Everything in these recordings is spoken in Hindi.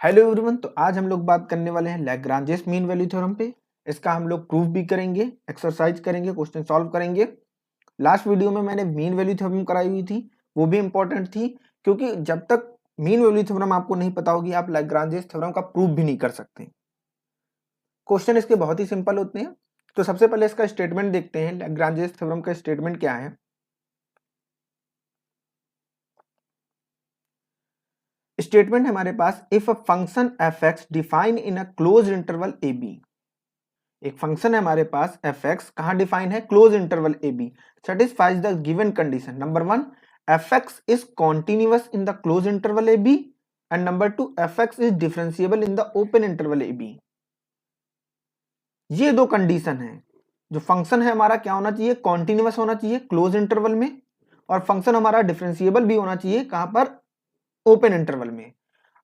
Hello everyone. तो आज हम लोग बात करने वाले हैं लैग्रांजेस मीन वैल्यू थ्योरम पे। इसका हम लोग प्रूफ भी करेंगे, एक्सरसाइज करेंगे, क्वेश्चन सॉल्व करेंगे। लास्ट वीडियो में मैंने मीन वैल्यू थ्योरम कराई हुई थी, वो भी इंपॉर्टेंट थी क्योंकि जब तक मीन वैल्यू थ्योरम आपको नहीं पता होगी आप लैग्रांजेस थ्योरम का प्रूफ भी नहीं कर सकते। क्वेश्चन इसके बहुत ही सिंपल होते हैं। तो सबसे पहले इसका स्टेटमेंट देखते हैं। लैग्रांजेस थ्योरम का स्टेटमेंट क्या है। स्टेटमेंट है हमारे पास, if a function F X define in a close interval A B. एक फंक्शन है हमारे पास एफ एक्स, कहां डिफाइन है, close interval A B, satisfies the given condition. Number one, F X is continuous in the close interval A B, and number two, F X is differentiable in the open interval A B. ये दो कंडीशन है। जो फंक्शन है हमारा क्या होना चाहिए, कॉन्टिन्यूअस होना चाहिए क्लोज इंटरवल में, और फंक्शन हमारा डिफरेंशिएबल भी होना चाहिए कहां पर, ओपन इंटरवल में।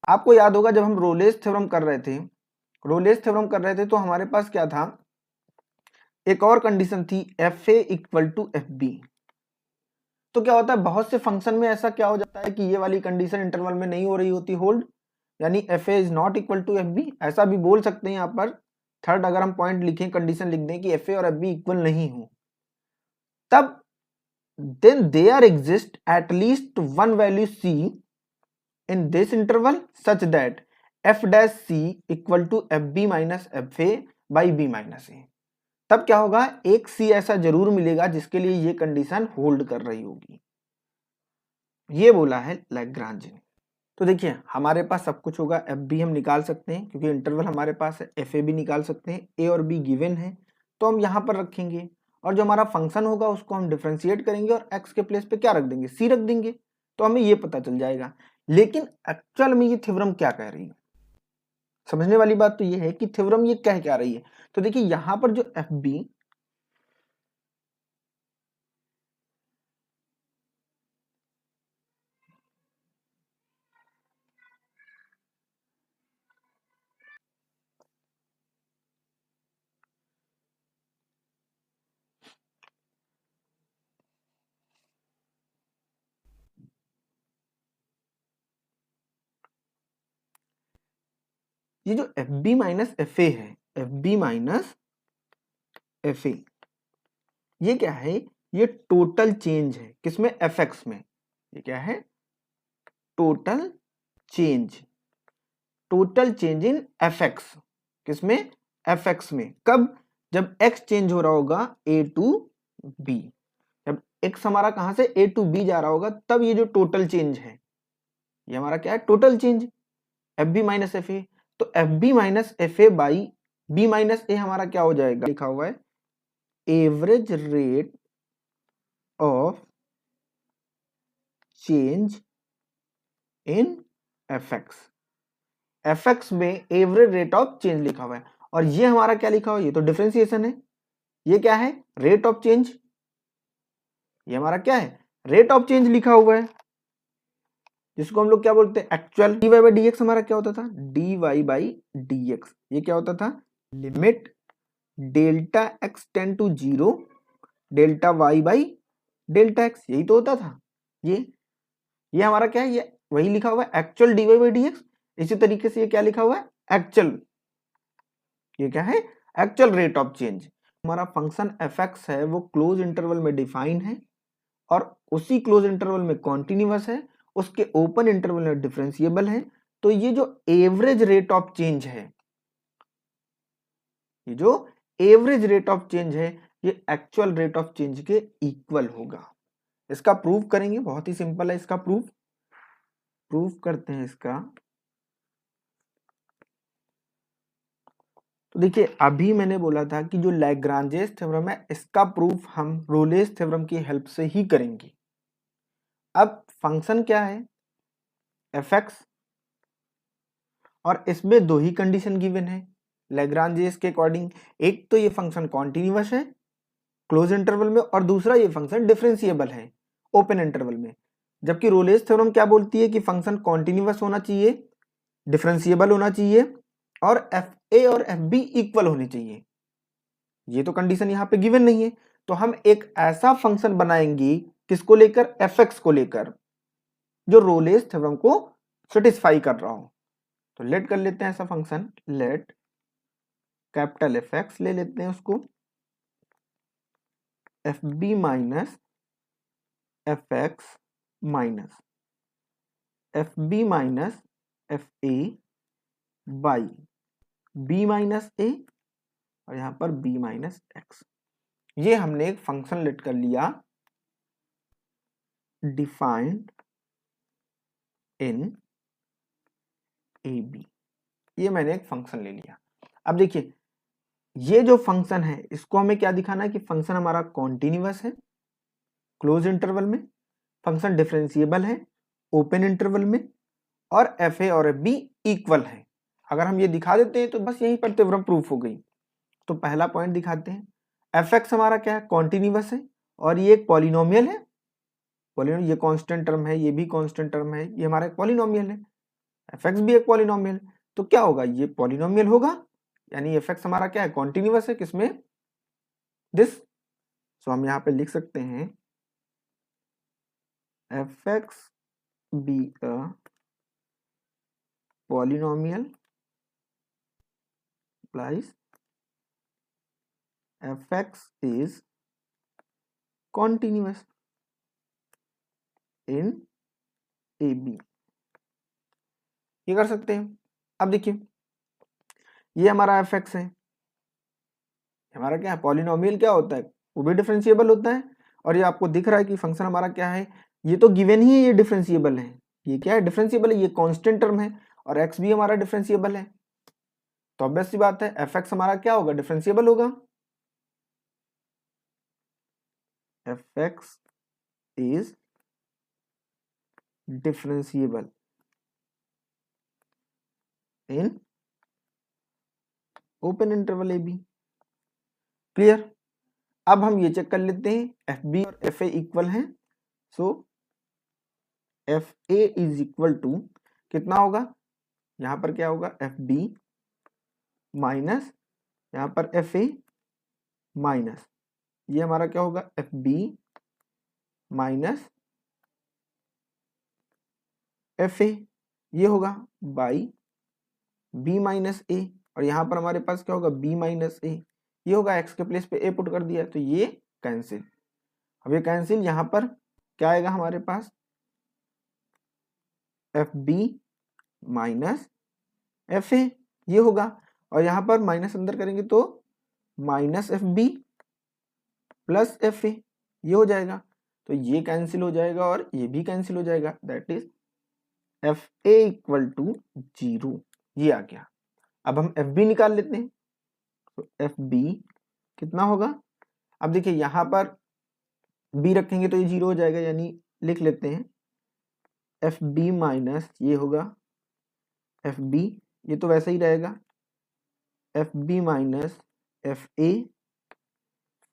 आपको याद होगा जब हम रोलेस थ्योरम कर रहे थे तो हमारे पास क्या था, एक और कंडीशन थी F A equal to F B. तो क्या होता है, बहुत से फंक्शन में ऐसा क्या हो जाता है कि ये वाली कंडीशन इंटरवल में नहीं हो रही होती होल्ड, यानी F A is not equal to F B. ऐसा भी बोल सकते हैं यहाँ पर, थर्ड अगर हम पॉइंट लिखें, कंडीशन लिख दें कि एफ ए और एफ बी इक्वल नहीं हो, तब then there exist at least one value C in this interval such that F dash C equal to F B minus F A by B minus A. तब क्या होगा, एक सी ऐसा जरूर मिलेगा जिसके लिए ये कंडीशन होल्ड कर रही होगी। ये बोला है लैग्रांज ने। तो देखिए हमारे पास सब कुछ होगा, एफ बी हम निकाल सकते हैं क्योंकि इंटरवल हमारे पास है, एफ ए भी निकाल सकते हैं, ए और बी गिवन है तो हम यहाँ पर रखेंगे, और जो हमारा फंक्शन होगा उसको हम डिफरेंशिएट करेंगे और एक्स के प्लेस पे क्या रख देंगे, सी रख देंगे, तो हमें ये पता चल जाएगा। लेकिन एक्चुअल में ये थ्योरम क्या कह रही है, समझने वाली बात तो ये है कि थ्योरम ये कह क्या रही है। तो देखिए यहाँ पर जो एफ बी, ये जो F B minus F A है, F B minus F A, ये क्या है, ये टोटल चेंज है किसमें, एफ एक्स में। ये क्या है, total change, total change in F x, किसमें, एफ एक्स में। कब, जब एक्स चेंज हो रहा होगा ए टू बी, जब एक्स हमारा कहां से ए टू बी जा रहा होगा, तब ये जो टोटल चेंज है ये हमारा क्या है, total change, F B minus F A. तो F B minus F A by B minus A हमारा क्या हो जाएगा, लिखा हुआ है average rate of change in F X. F X में एवरेज रेट ऑफ चेंज लिखा हुआ है, और ये हमारा क्या लिखा हुआ है, ये तो डिफरेंशिएशन है, ये क्या है, रेट ऑफ चेंज, ये हमारा क्या है, रेट ऑफ चेंज लिखा हुआ है, जिसको हम लोग क्या बोलते हैं, actual. D Y by D X हमारा क्या होता था, D Y by D X, ये क्या होता था, limit delta X tend to zero delta Y by delta X, यही तो होता था। ये हमारा क्या है, ये वही लिखा हुआ है actual D Y by D X. इसी तरीके से ये क्या लिखा हुआ है, एक्चुअल, ये क्या है, एक्चुअल रेट ऑफ चेंज। हमारा फंक्शन एफ एक्स है वो क्लोज इंटरवल में डिफाइन है, और उसी क्लोज इंटरवल में कॉन्टिन्यूअस है, उसके ओपन इंटरवल में डिफरेंशिएबल है। तो ये जो एवरेज रेट ऑफ चेंज है, ये जो एवरेज रेट ऑफ चेंज है, ये एक्चुअल रेट ऑफ चेंज के इक्वल होगा। इसका प्रूफ करेंगे, बहुत ही सिंपल है इसका प्रूफ करते हैं इसका। तो देखिए अभी मैंने बोला था कि जो लैग्रांजेस थ्योरम है इसका प्रूफ हम रोलेस थ्योरम की हेल्प से ही करेंगे। अब फंक्शन क्या है, एफ एक्स, और इसमें दो ही कंडीशन गिवन है लैग्रांजेस के अकॉर्डिंग। एक तो ये फंक्शन कॉन्टिन्यूअस है क्लोज इंटरवल में, और दूसरा ये फंक्शन डिफरेंशिएबल है ओपन इंटरवल में। जबकि रोलेस थ्योरम क्या बोलती है कि फंक्शन कॉन्टिन्यूअस होना चाहिए, डिफरेंशिएबल होना चाहिए, और एफ ए और एफ बी इक्वल होने चाहिए। ये तो कंडीशन यहाँ पे गिवन नहीं है, तो हम एक ऐसा फंक्शन बनाएंगे किसको लेकर, एफ एक्स को लेकर, जो रोलेस थ्योरम को सेटिस्फाई कर रहा हो। तो लेट कर लेते हैं ऐसा function, let capital F X ले लेते हैं उसको, F B minus F X minus F B minus F A by B minus A, और यहां पर बी माइनस एक्स। ये हमने एक फंक्शन लेट कर लिया डिफाइंड इन ए बी, ये मैंने एक फंक्शन ले लिया। अब देखिए ये जो फंक्शन है इसको हमें क्या दिखाना है कि फंक्शन हमारा कॉन्टिन्यूअस है क्लोज इंटरवल में, फंक्शन डिफरेंशिएबल है ओपन इंटरवल में, और एफ ए और एफ बी इक्वल है। अगर हम ये दिखा देते हैं तो बस यहीं पर थ्योरम प्रूफ हो गई। तो पहला पॉइंट दिखाते हैं, एफ एक्स हमारा क्या है, कॉन्टिन्यूअस है और ये एक पॉलिनोमियल है, पॉलिनोमियल, ये कांस्टेंट टर्म है, ये भी कांस्टेंट टर्म है, ये हमारा एक पॉलिनोमियल है, एफ एक्स भी एक पॉलिनोमियल। तो क्या होगा, ये पॉलिनोमियल होगा, यानी एफ एक्स हमारा क्या है, कॉन्टिन्यूअस है, किसमें, दिस। सो हम यहाँ पे लिख सकते हैं F x be a polynomial implies fx is continuous in AB, ये कर सकते हैं। अब देखिए ये हमारा fx है, हमारा क्या है, पॉलिनोमियल क्या होता है, वो भी डिफरेंशिएबल होता है, और ये आपको दिख रहा है कि फंक्शन हमारा क्या है, ये तो गिवन ही है, ये डिफरेंशिएबल है, ये क्या है, डिफरेंशिएबल है, ये कांस्टेंट टर्म है, और x भी हमारा डिफरेंशिएबल है। तो ऑब्वियस सी बात है fx हमारा क्या होगा, डिफरेंशिएबल होगा, fx is differentiable in open interval AB, clear. अब हम ये चेक कर लेते हैं एफ बी और एफ ए इक्वल हैं, so F A is equal to कितना होगा, यहां पर क्या होगा, एफ बी माइनस यहां पर एफ ए माइनस, ये हमारा क्या होगा, F B minus F A, ये होगा बाई बी माइनस ए, और यहां पर हमारे पास क्या होगा, बी माइनस ए, ये होगा, एक्स के प्लेस पे ए पुट कर दिया तो ये कैंसिल। अब ये कैंसिल, यहां पर क्या आएगा हमारे पास, F B minus F A, ये होगा, और यहां पर माइनस अंदर करेंगे तो minus F B plus F A, ये हो जाएगा, तो ये कैंसिल हो जाएगा और ये भी कैंसिल हो जाएगा, that is F A equal to 0, ये आ गया। अब हम एफ बी निकाल लेते हैं, तो एफ बी कितना होगा, अब देखिए यहां पर बी रखेंगे तो ये 0 हो जाएगा, यानी लिख लेते हैं एफ बी माइनस, ये होगा एफ बी, ये तो वैसे ही रहेगा, F B minus F A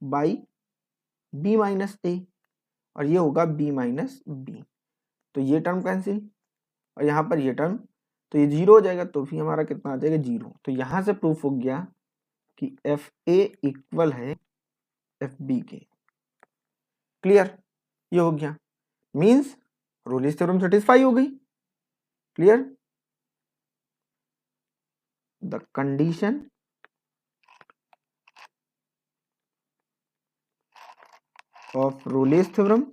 by B minus A, और ये होगा बी माइनस बी, तो ये टर्म कैंसिल, और यहाँ पर ये टर्म, तो ये 0 हो जाएगा, तो फिर हमारा कितना आ जाएगा, 0। तो यहाँ से प्रूफ हो गया कि एफ ए इक्वल है एफ बी के, क्लियर, ये हो गया, मीन्स रोलिस थ्योरम सेटिस्फाई हो गई, clear. The condition of Rolle's theorem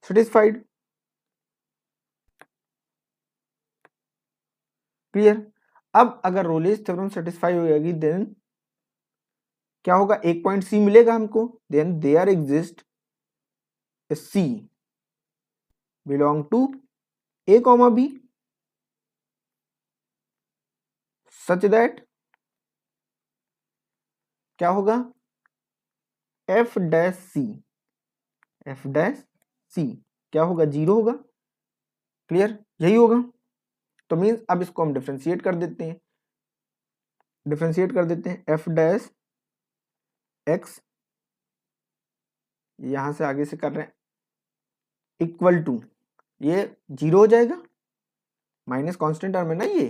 satisfied, clear. अब अगर रोलेस थ्योरम सेटिस्फाई हो जाएगी देन क्या होगा, एक पॉइंट सी मिलेगा हमको, then there exist a C belong to A comma B such that क्या होगा, F dash C, F dash C क्या होगा, 0 होगा, क्लियर, यही होगा। तो मीन्स अब इसको हम डिफरेंशिएट कर देते हैं, डिफरेंशिएट कर देते हैं, एफ डैश एक्स, यहां से आगे से कर रहे हैं इक्वल टू, ये 0 हो जाएगा, माइनस कांस्टेंट टर्म है ना, ये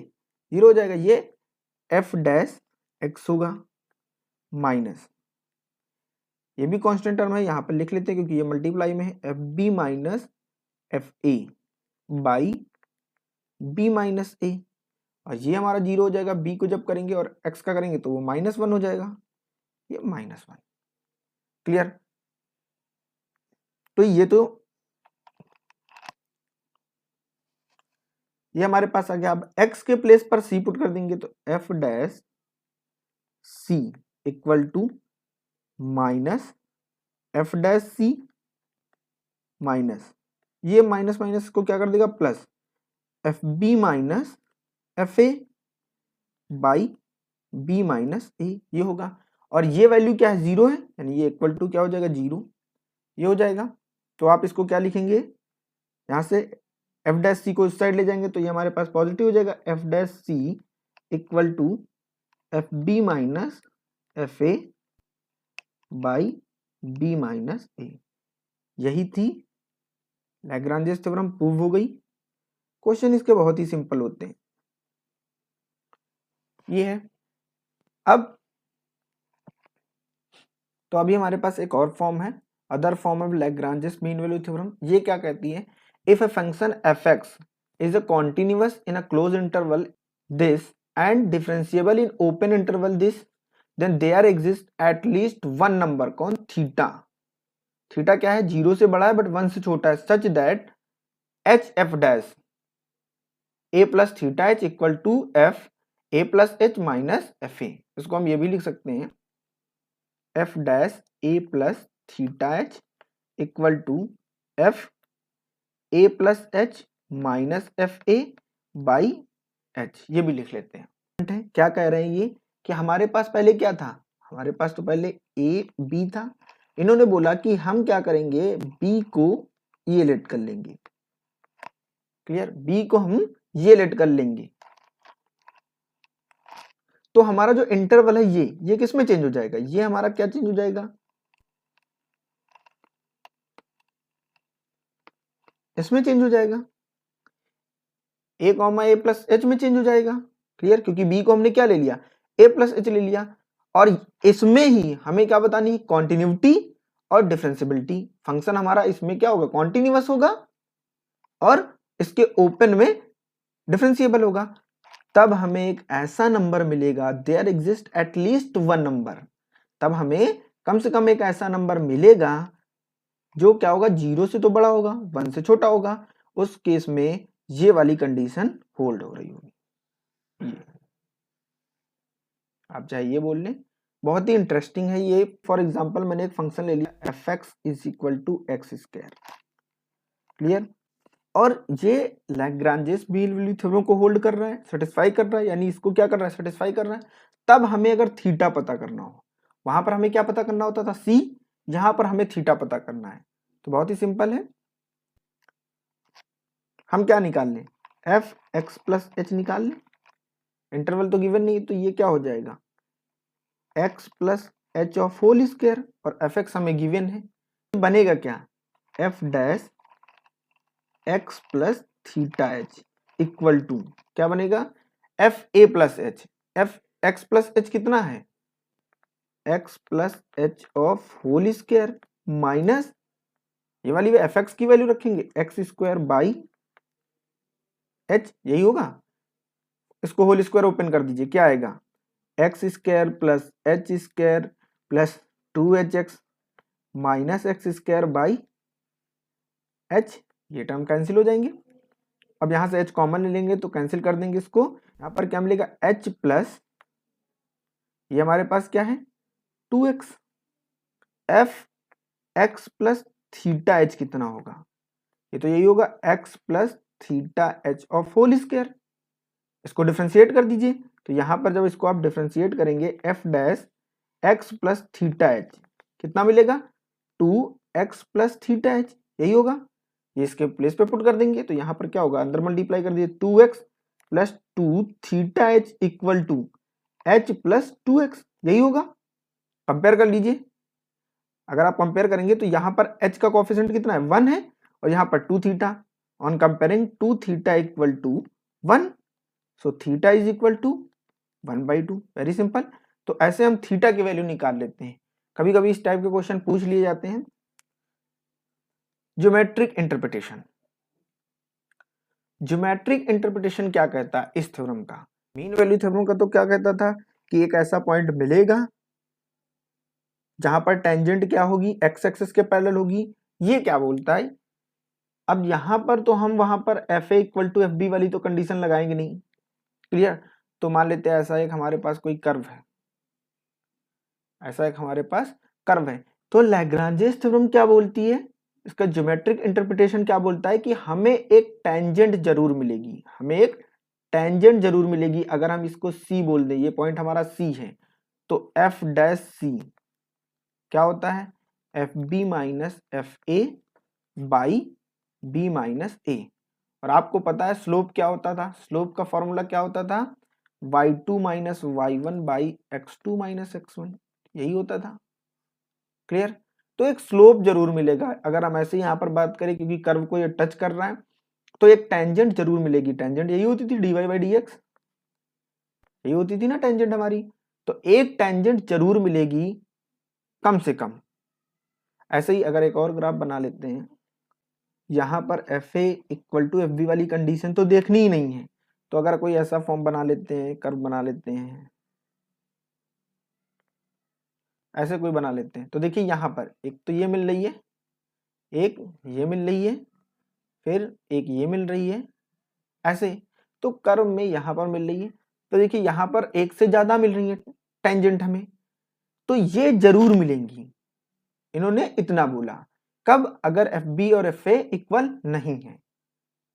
0 हो जाएगा, ये एफ डैश एक्स होगा माइनस ये भी कांस्टेंट टर्म है, यहाँ पर लिख लेते हैं क्योंकि ये मल्टीप्लाई में है, F B minus F A by B minus A, और ये हमारा 0 हो जाएगा, बी को जब करेंगे और एक्स का करेंगे तो वो -1 हो जाएगा, ये -1। क्लियर? तो ये हमारे पास आ गया। अब x के प्लेस पर c पुट कर देंगे तो f dash c equal to minus F dash C minus, ये माइनस माइनस को क्या कर देगा plus, F B minus F A by B minus A, ये होगा। और ये वैल्यू क्या है 0 है, यानी ये इक्वल टू क्या हो जाएगा 0, ये हो जाएगा। तो आप इसको क्या लिखेंगे, यहाँ से एफ डैश सी को इस साइड ले जाएंगे तो ये हमारे पास पॉजिटिव हो जाएगा, F dash C equal to F B minus F A by B minus A. यही थी लैग्रांजेस थ्योरम, प्रूव हो गई। क्वेश्चन इसके बहुत ही सिंपल होते हैं, ये है। अब तो अभी हमारे पास एक और फॉर्म है, other form of Lagrange's mean value theorem. ये क्या कहती है, if a function F X is a continuous in a close interval this and differentiable in open interval this, then there exist at least one number, कौन, थीटा। थीटा क्या है, 0 से बड़ा है बट 1 से छोटा है, such that H F dash A plus theta H equal to F A plus H minus F A. इसको हम ये भी लिख सकते हैं, F dash A plus theta H equal to F A plus H minus F A by H, ये भी लिख लेते हैं। क्या कह रहे हैं ये, कि हमारे पास पहले क्या था, हमारे पास तो पहले ए बी था, इन्होंने बोला कि हम क्या करेंगे, बी को ये लेट कर लेंगे। क्लियर, बी को हम ये लेट कर लेंगे, तो हमारा जो इंटरवल है ये किस में चेंज हो जाएगा, ये हमारा क्या चेंज हो जाएगा, इसमें चेंज हो जाएगा, ए कॉमा ए प्लस एच में चेंज हो जाएगा। क्लियर, क्योंकि बी को हमने क्या ले लिया, ए प्लस एच ले लिया, और इसमें ही हमें क्या बतानी है, कॉन्टिन्यूटी और डिफरेंशियबिलिटी। फंक्शन हमारा इसमें क्या होगा, कॉन्टिन्यूअस होगा और इसके ओपन में डिफरेंशिएबल होगा। तब हमें एक ऐसा नंबर मिलेगा, there exist at least one number, तब हमें कम से कम एक ऐसा नंबर मिलेगा जो क्या होगा, 0 से तो बड़ा होगा, 1 से छोटा होगा। उस केस में ये वाली कंडीशन होल्ड हो रही होगी। आप चाहे ये बोल लें, बहुत ही इंटरेस्टिंग है ये। फॉर एग्जांपल मैंने एक फंक्शन ले लिया, F X is equal to X square. Clear, और ये लैग्रांजेस मीन वैल्यू थ्योरम को होल्ड कर रहा है, सेटिस्फाई कर रहा है, यानी इसको क्या कर रहा है, सेटिस्फाई कर रहा है। तब हमें अगर थीटा पता करना हो, वहां पर हमें क्या पता करना होता था, सी, यहां पर हमें थीटा पता करना है। तो बहुत ही सिंपल है, हम क्या निकाल लें, एफ एक्स प्लस एच निकाल लें, इंटरवल तो गिवन नहीं है, तो ये क्या हो जाएगा, X plus H of whole square, और एफ एक्स हमें गिवन है, बनेगा क्या, F dash X plus theta H equal to क्या बनेगा, F A plus H, F X plus H कितना है, X plus H of whole square minus ये वाली एफ एक्स की वैल्यू रखेंगे, एक्स स्क्वायर बाई एच, यही होगा। इसको होल स्क्वायर ओपन कर दीजिए, क्या आएगा, x square plus H square plus 2hx minus x square by H, ये टर्म कैंसिल हो जाएंगे। अब यहां से h कॉमन ले लेंगे तो कैंसिल कर देंगे इसको, यहां पर क्या मिलेगा, h प्लस ये हमारे पास क्या है 2x, F X plus theta H कितना होगा, ये तो यही होगा, x plus theta H of whole square. इसको डिफरेंशिएट कर दीजिए, तो यहां पर जब इसको आप डिफरेंशिएट करेंगे, F dash X plus theta H कितना मिलेगा, 2x प्लस थीटा एच, यही होगा। ये इसके प्लेस पे पुट कर देंगे तो यहाँ पर क्या होगा, अंदर मल्टीप्लाई कर दिए, 2x plus 2 theta H equal to h plus 2x, यही होगा। कंपेयर कर लीजिए, अगर आप कंपेयर करेंगे तो यहाँ पर h का कोएफिशिएंट कितना है, 1 है, और यहाँ पर 2 theta, on comparing 2 theta equal to 1, so theta is equal to 1/2, very simple. तो ऐसे हम थीटा की वैल्यू निकाल लेते हैं। कभी कभी इस टाइप के क्वेश्चन पूछ लिए जाते हैं। ज्योमेट्रिक इंटरप्रिटेशन, ज्योमेट्रिक इंटरप्रिटेशन क्या कहता है इस थ्योरम का? मीन वैल्यू थ्योरम का तो क्या कहता था कि एक ऐसा पॉइंट मिलेगा जहां पर टेंजेंट क्या होगी, एक्स एक्सिस के पैरेलल होगी। ये क्या बोलता है? अब यहां पर तो हम वहां पर F A equal to F B वाली तो कंडीशन लगाएंगे नहीं, क्लियर। तो मान लेते हैं ऐसा एक हमारे पास कोई कर्व है, ऐसा एक हमारे पास कर्व है, तो लैग्रांजेस थ्योरम क्या बोलती है, इसका ज्योमेट्रिक इंटरप्रिटेशन क्या बोलता है कि हमें एक टेंजेंट जरूर मिलेगी, हमें एक टेंजेंट जरूर मिलेगी। अगर हम इसको सी बोल दें, ये पॉइंट हमारा सी है, तो एफ डैश सी क्या होता है, F B minus F A by B minus A. और आपको पता है स्लोप क्या होता था, स्लोप का फॉर्मूला क्या होता था, y2 minus Y one by X two minus X one, यही होता था, क्लियर। तो एक स्लोप जरूर मिलेगा। अगर हम ऐसे यहाँ पर बात करें, क्योंकि कर्व को ये टच कर रहा है, तो एक टेंजेंट जरूर मिलेगी। टेंजेंट यही होती थी dy बाई डी एक्स, यही होती थी ना टेंजेंट हमारी। तो एक टेंजेंट जरूर मिलेगी कम से कम। ऐसे ही अगर एक और ग्राफ बना लेते हैं, यहां पर F A equal to F B वाली कंडीशन तो देखनी ही नहीं है, तो अगर कोई ऐसा फॉर्म बना लेते हैं, कर्व बना लेते हैं, ऐसे कोई बना लेते हैं, तो देखिए यहां पर एक तो ये मिल रही है, एक ये मिल रही है, फिर एक ये मिल रही है, ऐसे। तो कर्व में यहां पर मिल रही है, तो देखिए यहां पर एक से ज्यादा मिल रही है टेंजेंट हमें, तो ये जरूर मिलेंगी। इन्होंने इतना बोला कब, अगर एफ बी और एफ ए इक्वल नहीं है।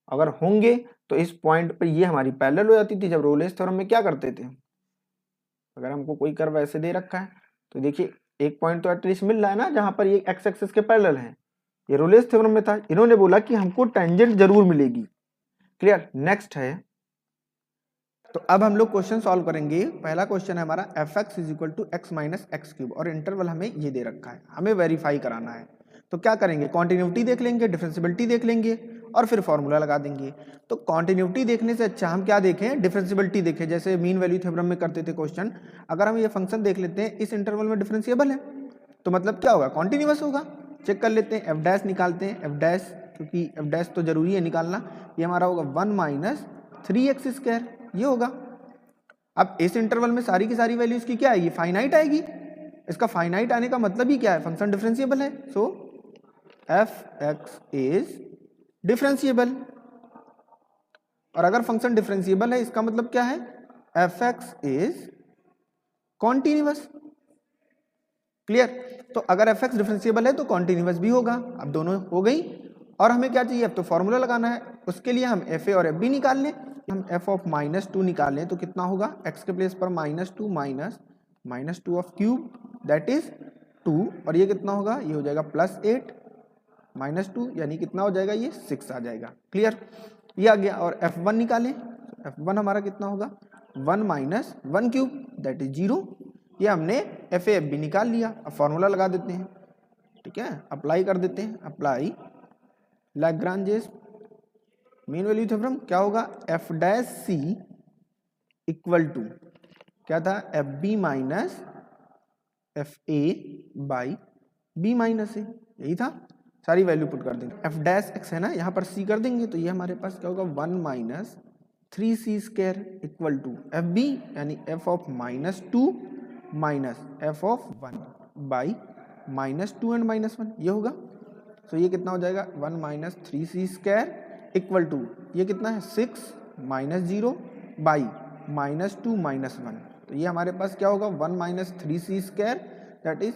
अगर होंगे तो इस पॉइंट पर ये हमारी पैरेलल हो जाती थी। जब रोलेस थ्योरम में क्या करते थे, अगर हमको कोई कर्व ऐसे दे रखा है, तो देखिए एक पॉइंट तो एटलीस्ट मिल रहा है ना जहां पर ये एक्स एक्सिस के पैरेलल है, ये रोलेस थ्योरम में था। इन्होंने बोला कि हमको टेंजेंट जरूर मिलेगी, क्लियर। नेक्स्ट है, तो अब हम लोग क्वेश्चन सॉल्व करेंगे। पहला क्वेश्चन है हमारा F X is equal to X minus X cube, और इंटरवल हमें ये दे रखा है, हमें वेरीफाई कराना है। तो क्या करेंगे, कॉन्टिन्यूटी देख लेंगे, डिफरेंशियबिलिटी देख लेंगे, और फिर फॉर्मूला लगा देंगे। तो कॉन्टिन्यूटी देखने से अच्छा हम क्या देखें, डिफरेंशियबिलिटी देखें। जैसे मीन वैल्यू थ्योरम में करते थे क्वेश्चन, अगर हम ये फंक्शन देख लेते हैं इस इंटरवल में डिफरेंशिएबल है, तो मतलब क्या होगा, कॉन्टिन्यूअस होगा। चेक कर लेते हैं, एफ डैश निकालते हैं, एफ डैश, क्योंकि एफ डैश तो जरूरी है निकालना। ये हमारा होगा 1 माइनस 3x², ये होगा। अब इस इंटरवल में सारी की सारी वैल्यूज की क्या आएगी, फाइनाइट आएगी। इसका फाइनाइट आने का मतलब ही क्या है, फंक्शन डिफरेंशिएबल है। सो एफ एक्स इज डिफरेंशिएबल, और अगर फंक्शन डिफरेंशिएबल है इसका मतलब क्या है, F X is continuous, clear. तो अगर एफ एक्स डिफरेंशिएबल है तो कॉन्टिन्यूअस भी होगा। अब दोनों हो गई, और हमें क्या चाहिए, अब तो फॉर्मूला लगाना है। उसके लिए हम एफ ए और एफ बी निकाल लें। हम एफ ऑफ -2 निकाल लें तो कितना होगा, x के प्लेस पर -2 minus two of cube, that is 2, और ये कितना होगा, ये हो जाएगा +8 -2, यानी कितना हो जाएगा, ये 6 आ जाएगा, क्लियर। ये आ गया। और f1 निकालें, f1 हमारा कितना होगा, 1 माइनस 1 क्यूब, दैट इज 0। ये हमने एफ ए एफ बी निकाल लिया। अब फॉर्मूला लगा देते हैं, ठीक है, अप्लाई कर देते हैं। Apply Lagrange's mean value theorem, क्या होगा, F dash C equal to क्या था, F B minus F A by B minus A, यही था। सारी वैल्यू पुट कर देंगे, एफ डैश एक्स है ना, यहाँ पर सी कर देंगे, तो ये हमारे पास क्या होगा, 1 minus 3c² equal to F B, यानी F of -2 minus F of 1 by -2 and -1, ये होगा। तो ये कितना हो जाएगा, 1 माइनस 3c² इक्वल टू ये कितना है, 6 माइनस 0 बाई -2 -1। तो ये हमारे पास क्या होगा, 1 minus 3c² that is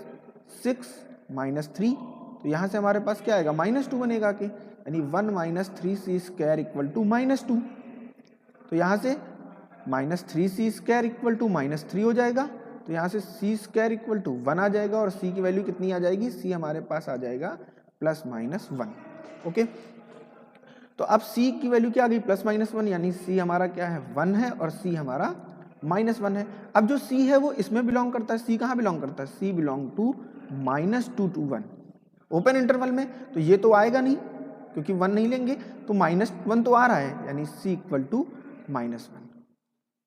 6 minus 3। तो यहाँ से हमारे पास क्या आएगा, -2 बनेगा के, यानी 1 माइनस 3c² इक्वल टू -2। तो यहाँ से -3c² इक्वल टू -3 हो जाएगा। तो यहाँ से c² इक्वल टू 1 आ जाएगा, और c की वैल्यू कितनी आ जाएगी, c हमारे पास आ जाएगा +-1, ओके। तो अब c की वैल्यू क्या आ गई, +-1, यानी c हमारा क्या है, 1 है, और c हमारा -1 है। अब जो c है वो इसमें बिलोंग करता है, c कहाँ बिलोंग करता है, c belong to -2 to 1 open interval में। तो ये तो आएगा नहीं, क्योंकि 1 नहीं लेंगे, तो -1 तो आ रहा है, यानी c इक्वल टू -1।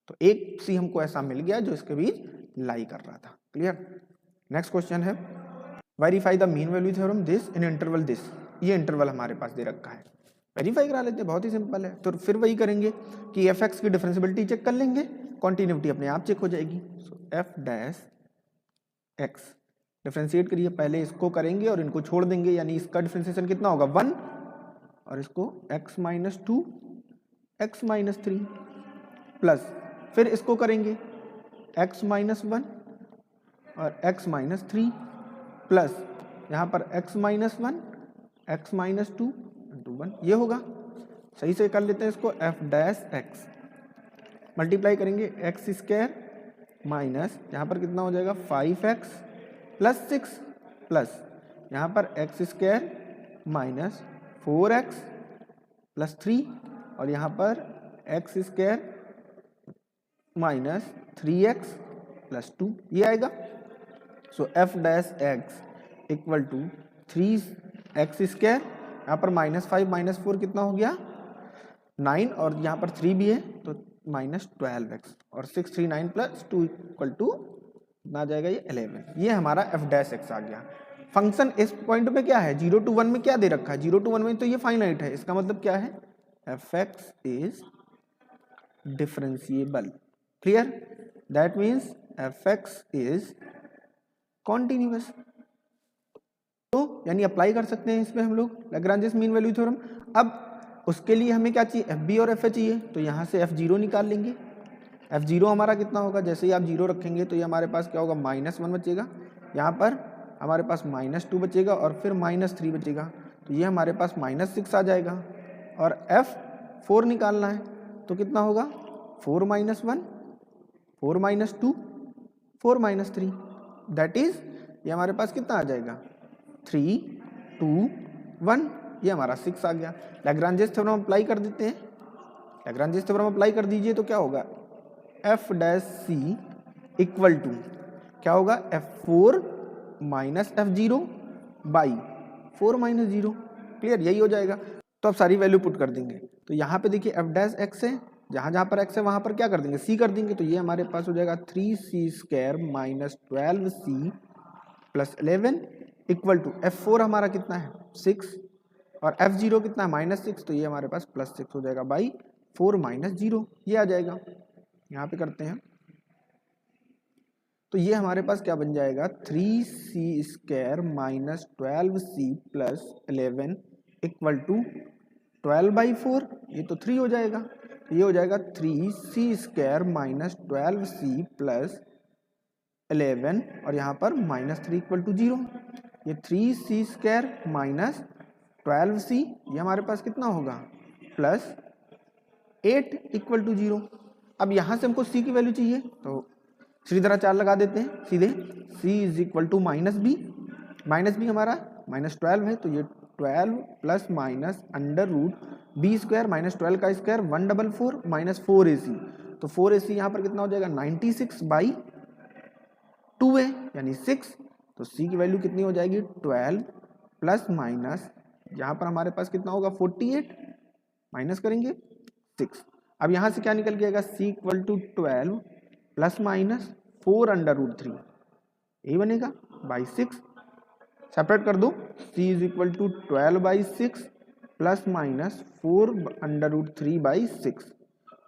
तो एक c हमको ऐसा मिल गया जो इसके बीच लाई कर रहा था, क्लियर। नेक्स्ट क्वेश्चन है verify the mean value theorem this in interval this. ये इंटरवल हमारे पास दे रखा है, वेरीफाई करा लेते हैं, बहुत ही सिंपल है। तो फिर वही करेंगे कि एफ एक्स की डिफरेंशियबिलिटी चेक कर लेंगे, कॉन्टिन्यूटी अपने आप चेक हो जाएगी। सो एफ डैश एक्स डिफरेंशिएट करिए, पहले इसको करेंगे और इनको छोड़ देंगे, यानी इसका डिफरेंशिएशन कितना होगा 1, और इसको x minus 2 x minus 3 plus फिर इसको करेंगे x माइनस 1 और x माइनस 3 प्लस यहाँ पर x minus 1 x minus 2 into 1, ये होगा। सही से कर लेते हैं इसको, f डैश x मल्टीप्लाई करेंगे एक्स स्क्वायर माइनस यहाँ पर कितना हो जाएगा 5x प्लस 6 प्लस यहाँ पर x square minus 4x plus 3 और यहाँ पर x square minus 3x plus 2, ये आएगा। So F dash X equal to 3x square, यहाँ पर माइनस 5 माइनस 4 कितना हो गया 9 और यहाँ पर 3 भी है तो माइनस 12x और 6 3 9 प्लस 2 इक्वल टू कितना आ जाएगा ये 11। ये हमारा एफ डैश एक्स आ गया। फंक्शन इस पॉइंट पे क्या है 0 to 1 में क्या दे रखा है 0 to 1 में, तो ये फाइनाइट है, इसका मतलब क्या है F X is differentiable. Clear, that means F X is continuous. तो यानी अप्लाई कर सकते हैं इसमें हम लोग लैग्रांजेस मीन वैल्यू थ्योरम। अब उसके लिए हमें क्या चाहिए एफ बी और एफ ए चाहिए, तो यहाँ से एफ जीरो निकाल लेंगे। एफ जीरो हमारा कितना होगा, जैसे ही आप जीरो रखेंगे तो ये हमारे पास क्या होगा -1 बचेगा, यहाँ पर हमारे पास -2 बचेगा और फिर -3 बचेगा, तो ये हमारे पास -6 आ जाएगा। और एफ 4 निकालना है तो कितना होगा 4 - 1 4 - 2 4 - 3, दैट इज ये हमारे पास कितना आ जाएगा 3 2 1, ये हमारा 6 आ गया। लैग्रांजेस थ्योरम अप्लाई कर देते हैं, लैग्रांजेस थ्योरम अप्लाई कर दीजिए तो क्या होगा F dash C equal to क्या होगा F4 minus F0 by 4 minus 0। Clear, यही हो जाएगा। तो अब सारी वैल्यू पुट कर देंगे, तो यहाँ पे देखिए एफ डैश एक्स है, जहाँ जहाँ पर एक्स है वहाँ पर क्या कर देंगे सी कर देंगे, तो ये हमारे पास हो जाएगा 3c square minus 12c plus 11 equal to F4 हमारा कितना है 6 और F0 कितना है -6, तो ये हमारे पास +6 हो जाएगा बाई 4 माइनस 0, ये आ जाएगा। यहाँ पे करते हैं तो ये हमारे पास क्या बन जाएगा 3c square minus 12c plus 11 equal to 12/4, ये तो 3 हो जाएगा, तो ये हो जाएगा 3c square minus 12c plus 11 और यहाँ पर -3 इक्वल टू 0, ये 3c स्क्वायर माइनस 12c ये हमारे पास कितना होगा प्लस 8 इक्वल टू 0। अब यहाँ से हमको c की वैल्यू चाहिए तो सीधी तरह 4 लगा देते हैं सीधे, c is equal to -b हमारा -12 है, तो ये 12 plus minus under root b square -12 का स्क्वायर 144 माइनस 4ac, तो 4ac यहाँ पर कितना हो जाएगा 96/2 है यानी 6, तो c की वैल्यू कितनी हो जाएगी 12 प्लस माइनस यहाँ पर हमारे पास कितना होगा 48 माइनस करेंगे 6। अब यहाँ से क्या निकल के आएगा c इक्वल टू 12 प्लस माइनस 4 अंडर रूट 3, यही बनेगा बाई 6। सेपरेट कर दो, c is equal to 12/6 plus minus 4 under root 3/6,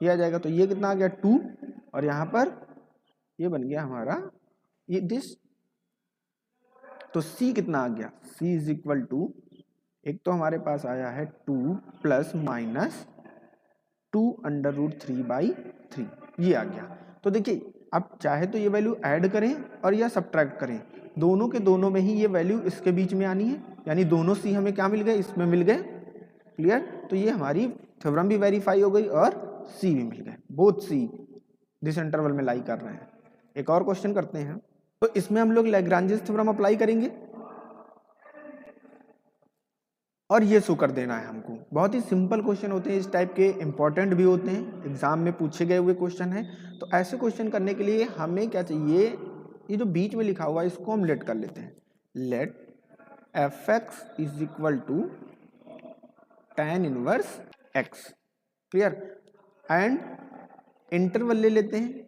ये आ जाएगा। तो ये कितना आ गया 2 और यहाँ पर ये बन गया हमारा ये दिस, तो c कितना आ गया c इज इक्वल टू एक तो हमारे पास आया है 2 प्लस माइनस 2 अंडर रूट 3/3, ये आ गया। तो देखिए अब चाहे तो ये वैल्यू ऐड करें और या सब्ट्रैक्ट करें, दोनों के दोनों में ही ये वैल्यू इसके बीच में आनी है, यानी दोनों सी हमें क्या मिल गए इसमें मिल गए। क्लियर, तो ये हमारी थ्योरम भी वेरीफाई हो गई और सी भी मिल गए, बोथ सी दिस इंटरवल में लाई कर रहे हैं। एक और क्वेश्चन करते हैं, तो इसमें हम लोग लैग्रांजेस थ्योरम अप्लाई करेंगे और ये शो कर देना है हमको। बहुत ही सिंपल क्वेश्चन होते हैं इस टाइप के, इंपॉर्टेंट भी होते हैं, एग्जाम में पूछे गए हुए क्वेश्चन है। तो ऐसे क्वेश्चन करने के लिए हमें क्या चाहिए, ये जो बीच में लिखा हुआ है इसको हम लेट कर लेते हैं, let F X is equal to tan inverse X. Clear, and interval ले लेते हैं,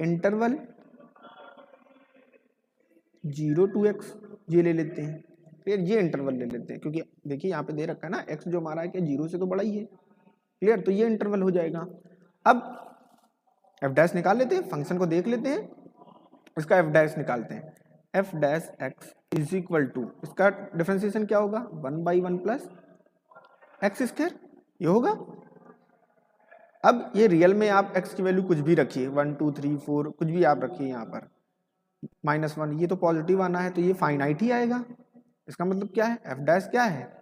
इंटरवल 0 to x ये ले लेते हैं, क्लियर, ये इंटरवल ले लेते हैं, क्योंकि देखिए यहाँ पे दे रखा है ना x जो हमारा है क्या 0 से तो बड़ा ही है, क्लियर, तो ये इंटरवल हो जाएगा। अब f डैश निकाल लेते हैं, फंक्शन को देख लेते हैं, इसका f डैश निकालते हैं, f dash x is equal to, इसका डिफरेंशिएशन क्या होगा 1/1 प्लस एक्स स्क्वायर, ये होगा। अब ये रियल में आप x की वैल्यू कुछ भी रखिए, 1 2 3 4 कुछ भी आप रखिए, यहाँ पर -1, ये तो पॉजिटिव आना है तो ये फाइनाइट ही आएगा। इसका मतलब क्या है, f डैश क्या है,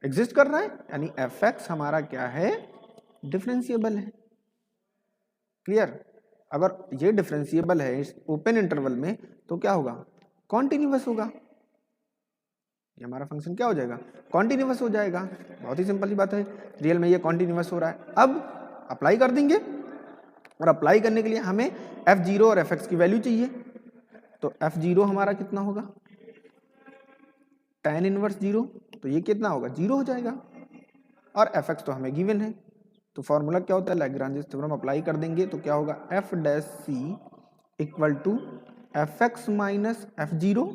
एग्जिस्ट कर रहा है, यानी fx हमारा क्या है, डिफरेंशिएबल है, क्लियर। अगर ये डिफरेंशिएबल है इस ओपन इंटरवल में तो क्या होगा, कॉन्टिन्यूअस होगा, ये हमारा फंक्शन क्या हो जाएगा, कॉन्टिन्यूअस हो जाएगा। बहुत ही सिंपल सी बात है, रियल में ये कॉन्टिन्यूअस हो रहा है। अब अप्लाई कर देंगे, और अप्लाई करने के लिए हमें f0 और fx की वैल्यू चाहिए, तो f0 हमारा कितना होगा, tan इनवर्स 0, तो ये कितना होगा, 0 हो जाएगा, और fx तो हमें गिवन है, तो फॉर्मूला क्या होता है, लैग्रांज थ्योरम अप्लाई कर देंगे तो क्या होगा, f dash c equal to fx minus f0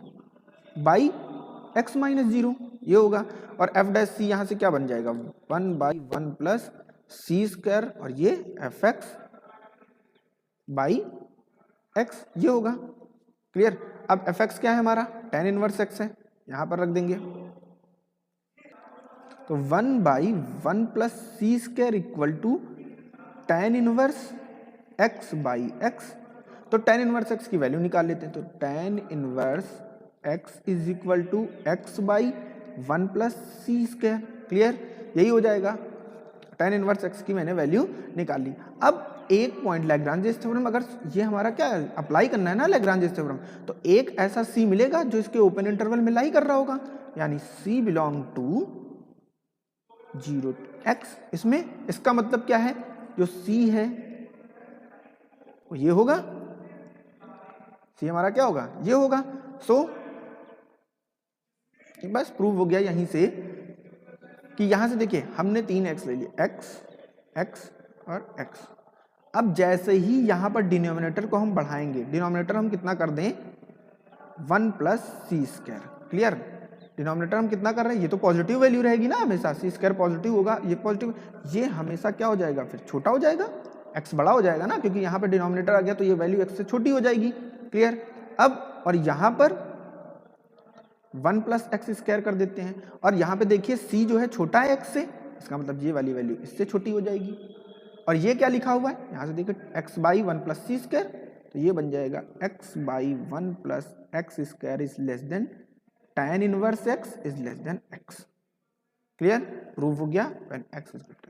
by x minus 0, ये होगा। और f डैश c यहाँ से क्या बन जाएगा, 1/1 प्लस सी स्क्वायर, और ये fx बाई x, ये होगा, क्लियर। अब fx क्या है हमारा, tan इनवर्स x है, यहाँ पर रख देंगे, तो 1/1 plus C square equal to tan inverse x by x, तो tan इनवर्स x की वैल्यू निकाल लेते हैं, तो tan inverse x is equal to x by 1 plus C square, clear, यही हो जाएगा। tan इनवर्स x की मैंने वैल्यू निकाल ली। अब एक पॉइंट लैग्रांजेस थ्योरम, अगर ये हमारा क्या है, अप्लाई करना है ना लैग्रांजेस थ्योरम, तो एक ऐसा c मिलेगा जो इसके ओपन इंटरवल में लाई कर रहा होगा, यानी c बिलोंग टू 0 x, इसमें इसका मतलब क्या है, जो c है वो ये होगा, c हमारा क्या होगा, ये होगा। सो बस प्रूव हो गया यहीं से कि यहां से देखिए हमने 3x ले लिया, x और x। अब जैसे ही यहां पर डिनोमिनेटर को हम बढ़ाएंगे, डिनोमिनेटर हम कितना कर दें, 1 plus C square, clear, denominator हम कितना कर रहे हैं, ये तो पॉजिटिव वैल्यू रहेगी ना हमेशा, सी स्क्वायर पॉजिटिव होगा, ये पॉजिटिव, ये हमेशा क्या हो जाएगा, फिर छोटा हो जाएगा, x बड़ा हो जाएगा ना, क्योंकि यहाँ पर डिनोमिनेटर आ गया तो ये वैल्यू x से छोटी हो जाएगी, क्लियर। अब और यहाँ पर 1 प्लस एक्स स्क्वायर कर देते हैं, और यहाँ पे देखिए c जो है छोटा है x से, इसका मतलब ये वाली वैल्यू इससे छोटी हो जाएगी, और ये क्या लिखा हुआ है, यहाँ से देखिए x by 1 plus C square, तो ये बन जाएगा x by 1 plus X square is less than tan inverse x is less than x, clear, prove हो गया when x is equal to